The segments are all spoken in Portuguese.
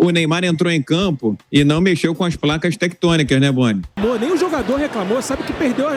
o Neymar entrou em campo e não mexeu com as placas tectônicas, né, Boni? Nem o jogador reclamou, sabe que perdeu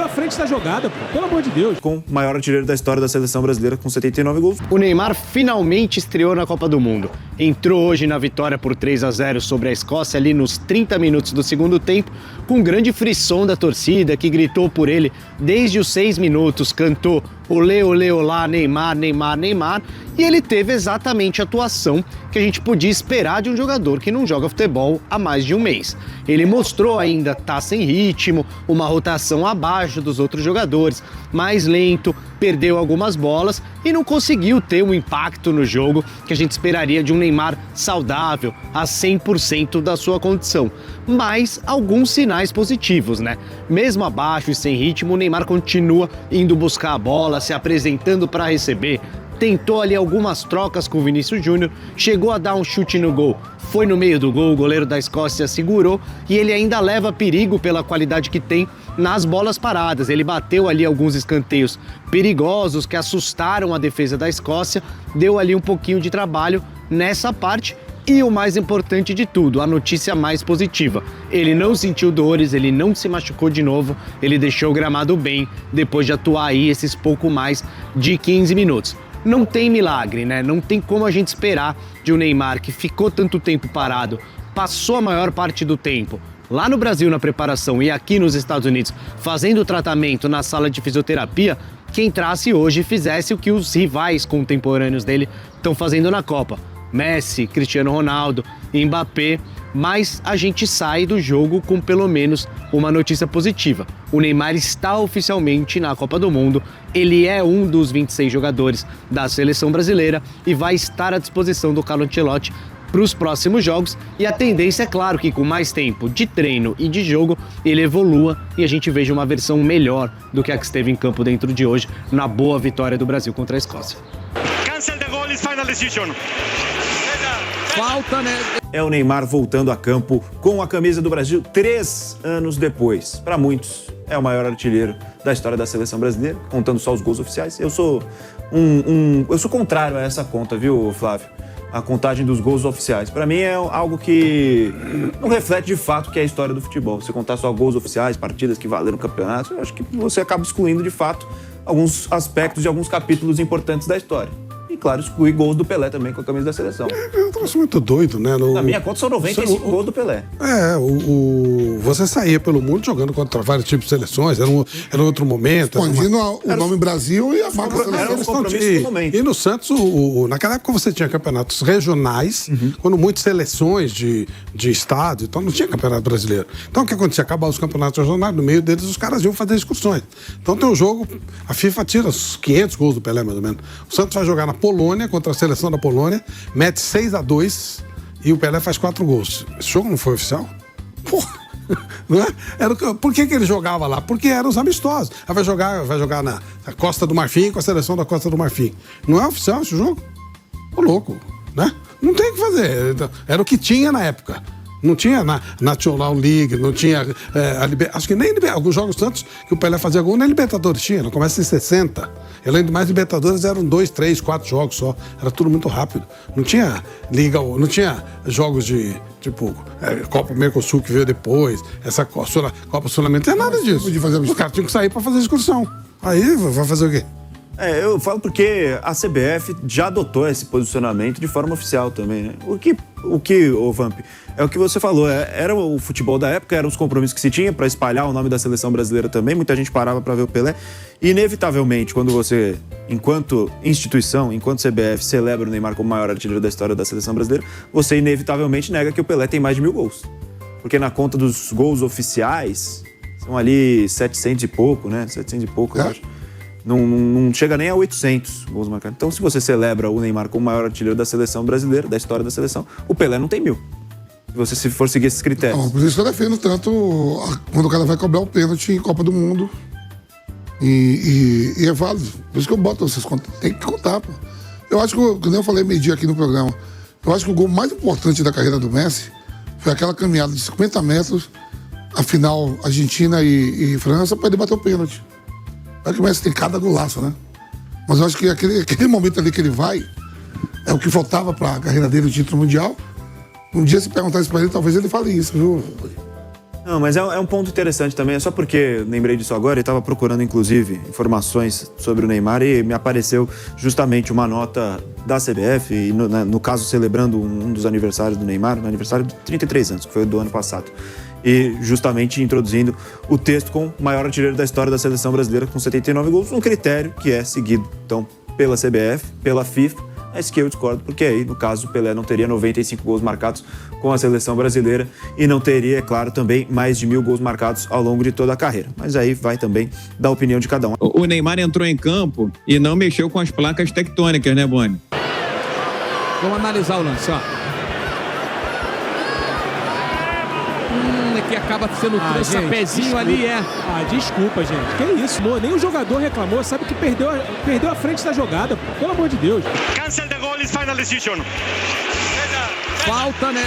a frente da jogada, pô. Pelo amor de Deus. Com o maior artilheiro da história da seleção brasileira, com 79 gols. O Neymar finalmente estreou na Copa do Mundo. Entrou hoje na vitória por 3-0 sobre a Escócia, ali nos 30 minutos do segundo tempo, com grande frisson da torcida, que gritou por ele desde os 6 minutos, cantou olê, olê, olá, Neymar, Neymar, Neymar, e ele teve exatamente a atuação que a gente podia esperar de um jogador que não joga futebol há mais de um mês. Ele mostrou ainda estar sem ritmo, uma rotação abaixo dos outros jogadores, mais lento, perdeu algumas bolas e não conseguiu ter o impacto no jogo que a gente esperaria de um Neymar saudável, a 100% da sua condição. Mas alguns sinais positivos, né? Mesmo abaixo e sem ritmo, o Neymar continua indo buscar a bola, se apresentando para receber, tentou ali algumas trocas com o Vinícius Júnior, chegou a dar um chute no gol, foi no meio do gol, o goleiro da Escócia segurou e ele ainda leva perigo pela qualidade que tem nas bolas paradas. Ele bateu ali alguns escanteios perigosos que assustaram a defesa da Escócia, deu ali um pouquinho de trabalho nessa parte. E o mais importante de tudo, a notícia mais positiva, ele não sentiu dores, ele não se machucou de novo, ele deixou o gramado bem depois de atuar aí esses pouco mais de 15 minutos. Não tem milagre, né? Não tem como a gente esperar de um Neymar que ficou tanto tempo parado, passou a maior parte do tempo lá no Brasil na preparação e aqui nos Estados Unidos fazendo o tratamento na sala de fisioterapia, que entrasse hoje e fizesse o que os rivais contemporâneos dele estão fazendo na Copa. Messi, Cristiano Ronaldo, Mbappé, mas a gente sai do jogo com pelo menos uma notícia positiva. O Neymar está oficialmente na Copa do Mundo, ele é um dos 26 jogadores da seleção brasileira e vai estar à disposição do Carlo Ancelotti para os próximos jogos, e a tendência é claro que com mais tempo de treino e de jogo ele evolua e a gente veja uma versão melhor do que a que esteve em campo dentro de hoje na boa vitória do Brasil contra a Escócia. Cancel the goal is final decision. Falta, né? É o Neymar voltando a campo com a camisa do Brasil 3 anos depois. Para muitos, é o maior artilheiro da história da seleção brasileira, contando só os gols oficiais. Eu sou contrário a essa conta, viu, Flávio? A contagem dos gols oficiais. Para mim é algo que não reflete de fato o que é a história do futebol. Você contar só gols oficiais, partidas que valeram campeonatos, eu acho que você acaba excluindo de fato alguns aspectos de alguns capítulos importantes da história. E, claro, excluir gols do Pelé também com a camisa da seleção. Eu trouxe muito doido, né? Na minha conta são 95 gols do Pelé. Você saía pelo mundo jogando contra vários tipos de seleções, era outro momento. Expandindo o nome Brasil e a marca da seleção. Era um compromisso do momento. E no Santos, naquela época você tinha campeonatos regionais, quando muitas seleções de estado, então não tinha campeonato brasileiro. Então o que acontecia? Acabavam os campeonatos regionais, no meio deles os caras iam fazer excursões. Então tem um jogo, a FIFA tira os 500 gols do Pelé, mais ou menos. O Santos vai jogar na Polônia, contra a seleção da Polônia, mete 6-2 e o Pelé faz 4 gols. Esse jogo não foi oficial? Porra! Não é? Por que ele jogava lá? Porque eram os amistosos. Vai jogar na Costa do Marfim com a seleção da Costa do Marfim. Não é oficial esse jogo? Ô, louco, né? Não tem o que fazer. Era o que tinha na época. Não tinha na National League, não tinha acho que nem alguns jogos tantos que o Pelé fazia gol, nem Libertadores tinha, não começa em 60. E além de mais, Libertadores eram 2, 3, 4 jogos só. Era tudo muito rápido. Não tinha liga, não tinha jogos de, tipo, Copa Mercosul que veio depois, essa Copa Sul-Americana, não tinha nada disso. Os caras tinham que sair pra fazer excursão. Aí vai fazer o quê? Eu falo porque a CBF já adotou esse posicionamento de forma oficial também, né? O que, Vamp, é o que você falou, era o futebol da época, eram os compromissos que se tinha para espalhar o nome da seleção brasileira também, muita gente parava para ver o Pelé, e inevitavelmente, quando você, enquanto instituição, enquanto CBF, celebra o Neymar como o maior artilheiro da história da seleção brasileira, você inevitavelmente nega que o Pelé tem mais de 1000 gols. Porque na conta dos gols oficiais, são ali 700 e pouco, né? 700 e pouco, eu acho. Não chega nem a 800 gols marcados. Então, se você celebra o Neymar como o maior artilheiro da seleção brasileira, da história da seleção, o Pelé não tem 1000. Se você for seguir esses critérios. Não, por isso que eu defendo tanto quando o cara vai cobrar o pênalti em Copa do Mundo. E é válido. Por isso que eu boto vocês contas. Tem que contar, pô. Eu acho que, como eu falei meio-dia aqui no programa, eu acho que o gol mais importante da carreira do Messi foi aquela caminhada de 50 metros, a final Argentina e França, para ele bater o pênalti. É que o Messi tem cada golaço, né? Mas eu acho que aquele momento ali que ele vai é o que faltava para a carreira dele, o título mundial. Um dia, se perguntar isso pra ele, talvez ele fale isso, viu? Não, mas é um ponto interessante também, é só porque lembrei disso agora e estava procurando, inclusive, informações sobre o Neymar e me apareceu justamente uma nota da CBF, e no caso celebrando um dos aniversários do Neymar, no aniversário de 33 anos, que foi do ano passado, e justamente introduzindo o texto com o maior artilheiro da história da seleção brasileira, com 79 gols, um critério que é seguido, então, pela CBF, pela FIFA, mas que eu discordo, porque aí, no caso, o Pelé não teria 95 gols marcados com a seleção brasileira e não teria, é claro, também mais de 1.000 gols marcados ao longo de toda a carreira. Mas aí vai também da opinião de cada um. O Neymar entrou em campo e não mexeu com as placas tectônicas, né, Boni? Vamos analisar o lance, ó. Que acaba sendo pezinho ali, desculpa, gente. Que isso, pô? Nem o jogador reclamou, sabe que perdeu a frente da jogada, pô. Pelo amor de Deus. Cancel the goal is final decision. Falta, né?